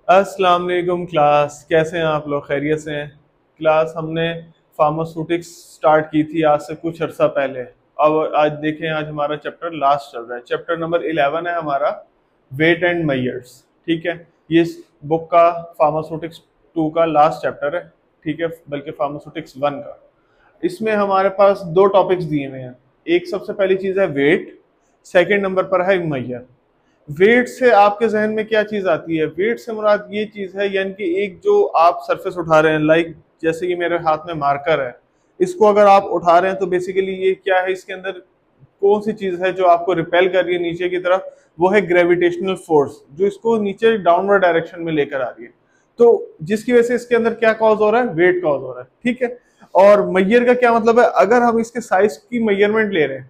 अस्सलाम वालेकुम क्लास, कैसे हैं आप लोग? खैरियत से हैं? क्लास हमने फार्मास्यूटिक्स स्टार्ट की थी आज से कुछ अर्सा पहले। अब आज देखें, आज हमारा चैप्टर लास्ट चल रहा है। चैप्टर नंबर 11 है हमारा, वेट एंड मेजर्स। ठीक है, ये इस बुक का फार्मास्यूटिक्स 2 का लास्ट चैप्टर है। ठीक है, बल्कि फार्मास्यूटिक्स 1 का। इसमें हमारे पास दो टॉपिक्स दिए हुए हैं। एक सबसे पहली चीज है वेट, सेकेंड नंबर पर है मेजर। वेट से आपके जहन में क्या चीज आती है? वेट से मुराद ये चीज है, यानी कि एक जो आप सरफेस उठा रहे हैं, लाइक जैसे कि मेरे हाथ में मार्कर है, इसको अगर आप उठा रहे हैं तो बेसिकली ये क्या है, इसके अंदर कौन सी चीज है जो आपको रिपेल कर रही है नीचे की तरफ? वो है ग्रेविटेशनल फोर्स, जो इसको नीचे डाउनवर्ड डायरेक्शन में लेकर आ रही है। तो जिसकी वजह से इसके अंदर क्या कॉज हो रहा है? वेट कॉज हो रहा है। ठीक है, और मैयर का क्या मतलब है? अगर हम इसके साइज की मेजरमेंट ले रहे हैं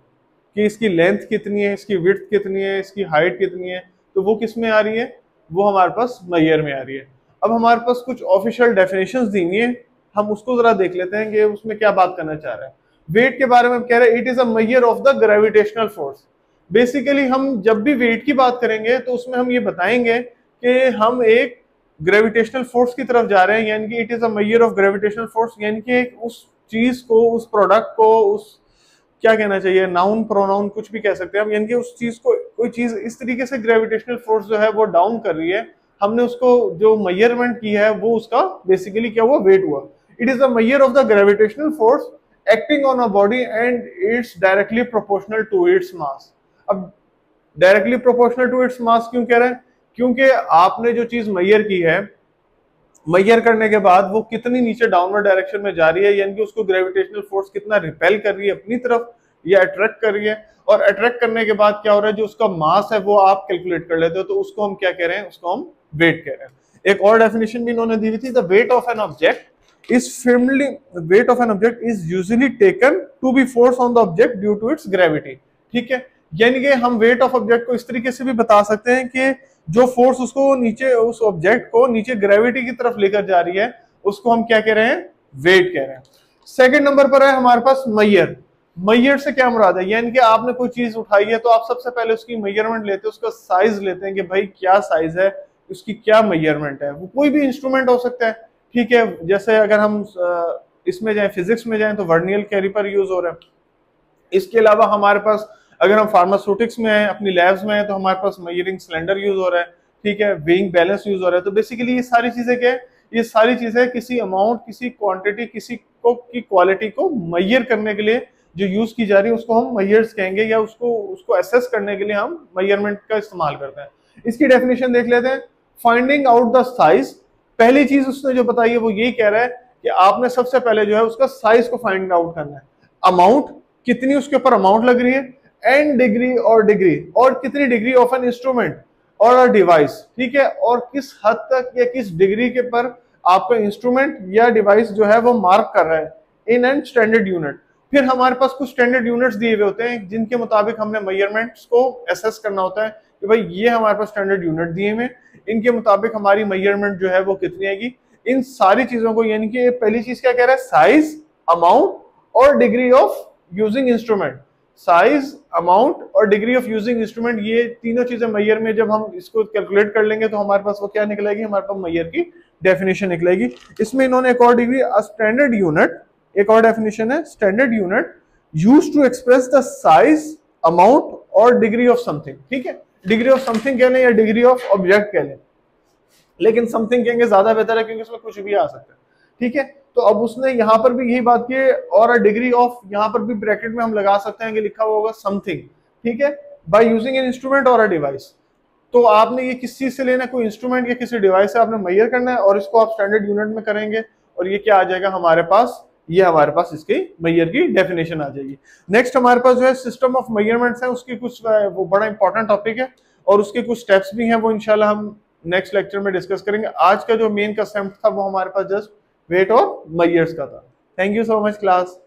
कि इसकी लेंथ कितनी है, इसकी विड्थ कितनी है, इसकी हाइट कितनी है, तो वो किस में आ रही है? वो हमारे पास मैयर में आ रही है। अब हमारे पास कुछ ऑफिशियल डेफिनेशंस दी हुई है, हम उसको जरा देख लेते हैं कि उसमें क्या बात करना चाह रहे हैं। वेट के बारे में कह रहे हैं it is a measure of the gravitational force. Basically हम जब भी वेट की बात करेंगे तो उसमें हम ये बताएंगे कि हम एक ग्रेविटेशनल फोर्स की तरफ जा रहे हैं, यानी कि it is a measure of gravitational force, यानी कि उस चीज को, उस प्रोडक्ट को, उस क्या कहना चाहिए, नाउन प्रोनाउन कुछ भी कह सकते हैं हम, यानी कि उस चीज को, कोई चीज इस तरीके से ग्रेविटेशनल फोर्स जो है वो डाउन कर रही है, हमने उसको जो मेजरमेंट की है वो उसका बेसिकली क्या हुआ? वेट हुआ। It is the measure of the gravitational force acting on a body and it's directly proportional to its mass. अब directly proportional to its mass क्यों कह रहे हैं? क्योंकि आपने जो चीज मेजर की है, मेजर करने के बाद वो कितनी नीचे डाउनवर्ड डायरेक्शन में जा रही है, यानी कि उसको ग्रेविटेशनल फोर्स कितना रिपेल कर रही है अपनी तरफ या अट्रैक्ट कर रही है, और अट्रैक्ट करने के बाद क्या हो रहा है, जो उसका मास है वो आप कैलकुलेट कर लेते हो, तो उसको हम क्या कह रहे हैं? उसको हम वेट कह रहे हैं। एक और डेफिनेशन भी इन्होंने दी हुई थी, the weight of an object is firmly weight of an object is usually taken to be force on the object due to its gravity। ठीक है, यानी कि हम वेट ऑफ ऑब्जेक्ट को इस तरीके से भी बता सकते हैं कि जो फोर्स उसको नीचे, उस ऑब्जेक्ट को नीचे ग्रेविटी की तरफ लेकर जा रही है, उसको हम क्या कह रहे हैं? वेट कह रहे हैं। सेकंड नंबर पर है हमारे पास मैयर। मैयर से क्या मुराद है? यानी कि आपने कोई चीज उठाई है तो आप सबसे पहले उसकी मेजरमेंट लेते हैं, उसका साइज लेते हैं कि भाई क्या साइज है, उसकी क्या मेजरमेंट है। वो कोई भी इंस्ट्रूमेंट हो सकता है। ठीक है, जैसे अगर हम इसमें जाए, फिजिक्स में जाए, तो वर्नियर कैलिपर यूज हो रहा है। इसके अलावा हमारे पास अगर हम फार्मास्यूटिक्स में हैं, अपनी लैब्स में हैं, तो हमारे पास मेजरिंग सिलेंडर यूज हो रहा है। ठीक है, वेइंग बैलेंस यूज हो रहा है। तो बेसिकली ये सारी चीजें क्या है? ये सारी चीजें किसी अमाउंट, किसी क्वांटिटी, किसी को की क्वालिटी को मेजर करने के लिए जो यूज की जा रही है उसको हम मेजर्स कहेंगे, या उसको उसको एसेस करने के लिए हम मेजरमेंट का इस्तेमाल करते हैं। इसकी डेफिनेशन देख लेते हैं। फाइंडिंग आउट द साइज, पहली चीज उसने जो बताई है वो यही कह रहा है कि आपने सबसे पहले जो है उसका साइज को फाइंड आउट करना है। अमाउंट, कितनी उसके ऊपर अमाउंट लग रही है, एंड डिग्री, और कितनी डिग्री ऑफ एन इंस्ट्रूमेंट और अ डिवाइस। ठीक है, और किस हद तक या किस डिग्री के पर आपका इंस्ट्रूमेंट या डिवाइस जो है वो मार्क कर रहा है इन एन स्टैंडर्ड यूनिट। फिर हमारे पास कुछ स्टैंडर्ड यूनिट्स दिए हुए होते हैं जिनके मुताबिक हमने मेजरमेंट्स को एसेस करना होता है कि भाई ये हमारे पास स्टैंडर्ड यूनिट दिए हुए, इनके मुताबिक हमारी मेजरमेंट जो है वो कितनी आएगी। इन सारी चीजों को, यानी कि पहली चीज क्या कह रहा है? साइज, अमाउंट और degree of using instrument. Size, amount और डिग्री ऑफ यूजिंग इंस्ट्रूमेंट, ये तीनों चीजें मैयर में जब हम इसको कैलकुलेट कर लेंगे तो हमारे पास वो क्या निकलेगी? हमारे पास मैयर की डेफिनेशन निकलेगी। इसमें इन्होंने एक और डिग्री, स्टैंडर्ड यूनिट, एक और डेफिनेशन है, standard unit used to express the size, amount और डिग्री ऑफ समथिंग। ठीक है, डिग्री ऑफ समथिंग कह लें या डिग्री ऑफ ऑब्जेक्ट कह लें, लेकिन समथिंग कहेंगे ज्यादा बेहतर है क्योंकि उसमें कुछ भी आ सकता है। ठीक है, तो अब उसने यहाँ पर भी यही बात की है, और डिग्री ऑफ यहाँ पर भी ब्रैकेट में हम लगा सकते हैं कि लिखा हुआ होगा समथिंग। ठीक है, बाय यूजिंग एन इंस्ट्रूमेंट और अ डिवाइस। तो आपने ये किस चीज से लेना है? कोई इंस्ट्रूमेंट या किसी डिवाइस से आपने मेजर करना है, और इसको आप स्टैंडर्ड यूनिट में करेंगे, और ये क्या आ जाएगा हमारे पास? ये हमारे पास इसकी मेजर की डेफिनेशन आ जाएगी। नेक्स्ट हमारे पास जो है सिस्टम ऑफ मेजरमेंट्स है, उसकी कुछ वो बड़ा इंपॉर्टेंट टॉपिक है, और उसके कुछ स्टेप्स भी हैं, वो इंशाल्लाह हम नेक्स्ट लेक्चर में डिस्कस करेंगे। आज का जो मेन कंसेप्ट था वो हमारे पास जस्ट वेट और मेजर्स का था। Thank you so much class.